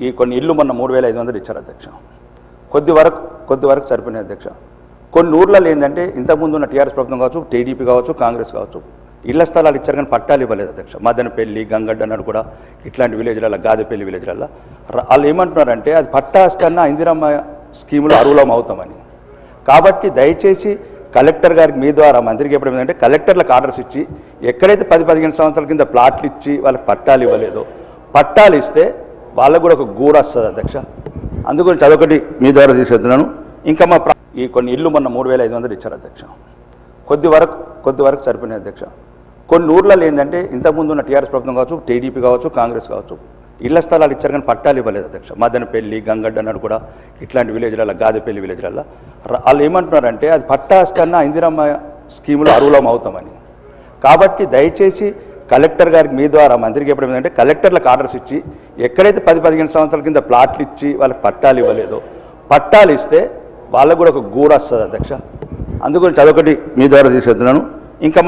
ఈ కొన్ని ఇల్లు మొన్న 3500 ఇచ్చారు అధ్యక్ష. కొద్ది వరకు సరిపోయినాయి అధ్యక్ష. కొన్ని ఊర్లలో ఏంటంటే ఇంతకుముందు ఉన్న టీఆర్ఎస్ ప్రభుత్వం కావచ్చు, టీడీపీ కావచ్చు, కాంగ్రెస్ కావచ్చు, ఇళ్ల స్థలాలు ఇచ్చారు కానీ పట్టాలు ఇవ్వలేదు అధ్యక్ష. మదనపల్లి, గంగడ్డ అన్నాడు కూడా ఇట్లాంటి విలేజ్లలో, గాదెపల్లి విలేజ్లలో వాళ్ళు ఏమంటున్నారంటే అది పట్టాస్తన్నా ఇందిరమ్మ స్కీములో అర్హులం అవుతామని. కాబట్టి దయచేసి కలెక్టర్ గారికి మీ ద్వారా మంత్రికి చెప్పడం ఏంటంటే కలెక్టర్లకు ఆర్డర్స్ ఇచ్చి ఎక్కడైతే 10-15 సంవత్సరాల కింద ప్లాట్లు ఇచ్చి వాళ్ళకి పట్టాలు ఇవ్వలేదో పట్టాలు ఇస్తే వాళ్ళకు కూడా ఒక గూడు వస్తుంది అధ్యక్ష. అందుగురించి అదొకటి మీ ద్వారా తీసుకెళ్తున్నాను. ఇంకా ఈ కొన్ని ఇల్లు మొన్న 3500 ఇచ్చారు అధ్యక్ష. కొద్ది వరకు సరిపోయినాయి అధ్యక్ష. కొన్ని ఊర్లలో ఏంటంటే ఇంతకుముందు ఉన్న టీఆర్ఎస్ ప్రభుత్వం కావచ్చు, టీడీపీ కావచ్చు, కాంగ్రెస్ కావచ్చు, ఇళ్ల స్థలాలు ఇచ్చారు కానీ పట్టాలు ఇవ్వలేదు అధ్యక్ష. మదనపల్లి, గంగడ్డ అన్నాడు కూడా ఇట్లాంటి విలేజ్లలో, గాదెపల్లి విలేజ్లలో వాళ్ళు ఏమంటున్నారంటే అది పట్టాస్తన్నా ఇందిరమ్మ స్కీములో అర్హులం అవుతామని. కాబట్టి దయచేసి కలెక్టర్ గారికి మీ ద్వారా మంత్రికి చెప్పడం ఏంటంటే కలెక్టర్లకు ఆర్డర్స్ ఇచ్చి ఎక్కడైతే 10-15 సంవత్సరాల కింద ప్లాట్లు ఇచ్చి వాళ్ళకి పట్టాలు ఇవ్వలేదో పట్టాలు ఇస్తే వాళ్ళకు కూడా ఒక గూడు వస్తుంది అధ్యక్ష. అందుగురించి అదొకటి మీ ద్వారా తీసుకెళ్తున్నాను. ఇంకా